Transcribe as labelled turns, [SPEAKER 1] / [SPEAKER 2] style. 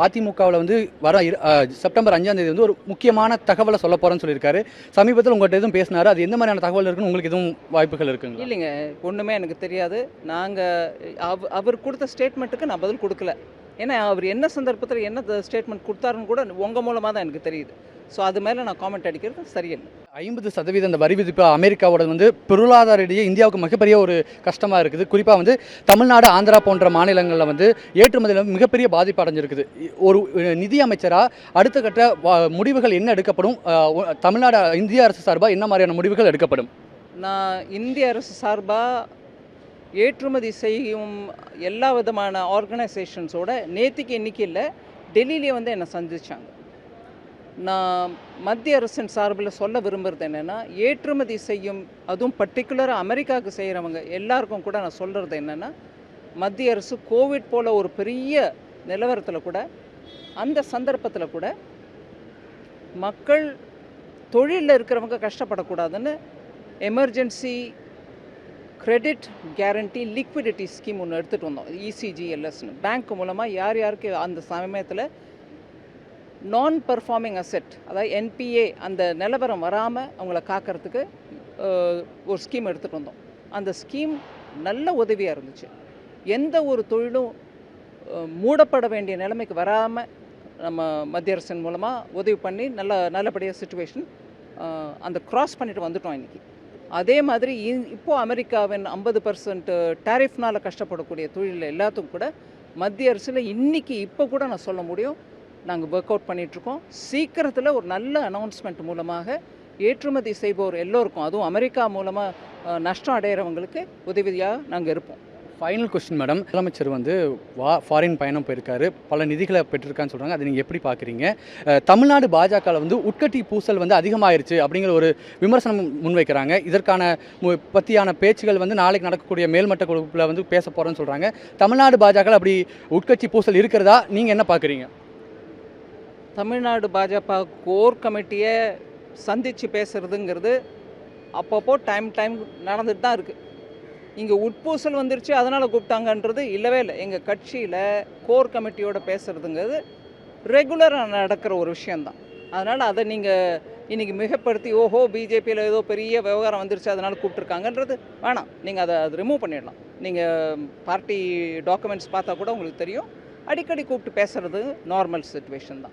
[SPEAKER 1] அதிமுகவில் வந்து வர செப்டம்பர் 5ஆம் தேதி வந்து ஒரு முக்கியமான தகவலை சொல்ல போகிறேன்னு சொல்லியிருக்காரு. சமீபத்தில் உங்கள்கிட்ட எதுவும் பேசினாரு. அது எந்த மாதிரியான தகவல் இருக்குன்னு உங்களுக்கு எதுவும் வாய்ப்புகள் இருக்குங்களா?
[SPEAKER 2] இல்லைங்க, ஒன்றுமே எனக்கு தெரியாது. அவர் கொடுத்த ஸ்டேட்மெண்ட்டுக்கு நான் பதில் கொடுக்கல. ஏன்னா அவர் என்ன சந்தர்ப்பத்தில் என்ன ஸ்டேட்மெண்ட் கொடுத்தாருன்னு கூட உங்கள் மூலமாக தான் எனக்கு தெரியுது. ஸோ அது மேலே நான் காமெண்ட் அடிக்கிறது சரியில்லை.
[SPEAKER 1] 50% அந்த வரி விதிப்பு அமெரிக்காவோட வந்து பொருளாதார ரீதியாக இந்தியாவுக்கு மிகப்பெரிய ஒரு கஷ்டமாக இருக்குது. குறிப்பாக வந்து தமிழ்நாடு, ஆந்திரா போன்ற மாநிலங்களில் வந்து ஏற்றுமதியில் மிகப்பெரிய பாதிப்பு அடைஞ்சிருக்குது. ஒரு நிதி அமைச்சராக அடுத்த கட்ட முடிவுகள் என்ன எடுக்கப்படும்? தமிழ்நாடு இந்திய அரசு சார்பாக என்ன மாதிரியான முடிவுகள் எடுக்கப்படும்?
[SPEAKER 2] நான் இந்திய அரசு சார்பாக ஏற்றுமதி செய்யும் எல்லா விதமான ஆர்கனைசேஷன்ஸோட நேற்றுக்கு எண்ணிக்கையில் டெல்லியிலே வந்து என்னை சந்தித்தாங்க. நான் மத்திய அரசின் சார்பில் சொல்ல விரும்புகிறது என்னென்னா, ஏற்றுமதி செய்யும் அதுவும் பர்டிகுலராக அமெரிக்காவுக்கு செய்கிறவங்க எல்லாருக்கும் கூட நான் சொல்கிறது என்னென்னா, மத்திய அரசு கோவிட் போல் ஒரு பெரிய நிலவரத்தில் கூட, அந்த சந்தர்ப்பத்தில் கூட மக்கள் தொழிலில் இருக்கிறவங்க கஷ்டப்படக்கூடாதுன்னு emergency credit guarantee liquidity scheme ஒன்று எடுத்துகிட்டு வந்தோம். இசிஜிஎல்எஸ்னு பேங்க் மூலமாக யார் யாருக்கு அந்த சமயத்தில் நான் பர்ஃபார்மிங் அசெட், அதாவது என்பிஏ அந்த நிலவரம் வராமல் அவங்கள காக்கிறதுக்கு ஒரு ஸ்கீம் எடுத்துகிட்டு வந்தோம். அந்த ஸ்கீம் நல்ல உதவியாக இருந்துச்சு. எந்த ஒரு தொழிலும் மூடப்பட வேண்டிய நிலைமைக்கு வராமல் நம்ம மத்திய அரசின் மூலமாக உதவி பண்ணி நல்லபடியாக சிச்சுவேஷன் அந்த க்ராஸ் பண்ணிட்டு வந்துட்டோம் இன்றைக்கி. அதே மாதிரி இப்போது அமெரிக்காவின் 50% டேரிஃப்னால் கஷ்டப்படக்கூடிய தொழில் எல்லாத்துக்கும் கூட மத்திய அரசில் இன்றைக்கி இப்போ கூட நான் சொல்ல முடியும், நாங்கள் ஒர்க் அவுட் பண்ணிகிட்ருக்கோம். சீக்கிரத்தில் ஒரு நல்ல அனௌன்ஸ்மெண்ட் மூலமாக ஏற்றுமதி செய்பவர் எல்லோருக்கும், அதுவும் அமெரிக்கா மூலமாக நஷ்டம் அடைகிறவங்களுக்கு உதவியாக நாங்கள் இருப்போம்.
[SPEAKER 1] ஃபைனல் கொஸ்டின் மேடம், முதலமைச்சர் வந்து ஃபாரின் பயணம் போயிருக்காரு, பல நிதிகளை பெற்றிருக்கான்னு சொல்கிறாங்க. அதை நீங்கள் எப்படி பார்க்குறீங்க? தமிழ்நாடு பாஜகவில் வந்து உட்கட்டி பூசல் வந்து அதிகமாகிருச்சு அப்படிங்கிற ஒரு விமர்சனம் முன்வைக்கிறாங்க. இதற்கான பற்றியான பேச்சுகள் வந்து நாளைக்கு நடக்கக்கூடிய மேல்மட்ட குழுப்பில் வந்து பேச போகிறேன்னு சொல்கிறாங்க. தமிழ்நாடு பாஜகவில் அப்படி உட்கட்சி பூசல் இருக்கிறதா நீங்கள் என்ன பார்க்குறீங்க?
[SPEAKER 2] தமிழ்நாடு பாஜக கோர் கமிட்டியை சந்தித்து பேசுகிறதுங்கிறது அப்பப்போ டைம் நடந்துட்டு தான் இருக்குது. இங்கே உட்பூசல் வந்துருச்சு அதனால் கூப்பிட்டாங்கன்றது இல்லவே இல்லை. எங்கள் கட்சியில் கோர் கமிட்டியோட பேசுகிறதுங்கிறது ரெகுலராக நடக்கிற ஒரு விஷயந்தான். அதனால் அதை நீங்கள் இன்றைக்கி மிகப்படுத்தி ஓஹோ பிஜேபியில் ஏதோ பெரிய விவகாரம் வந்துருச்சு அதனால் கூப்பிட்ருக்காங்கன்றது வேணாம். நீங்கள் அதை ரிமூவ் பண்ணிடலாம். நீங்கள் பார்ட்டி டாக்குமெண்ட்ஸ் பார்த்தா கூட உங்களுக்கு தெரியும். அடிக்கடி கூப்பிட்டு பேசுகிறது நார்மல் சிச்சுவேஷன் தான்.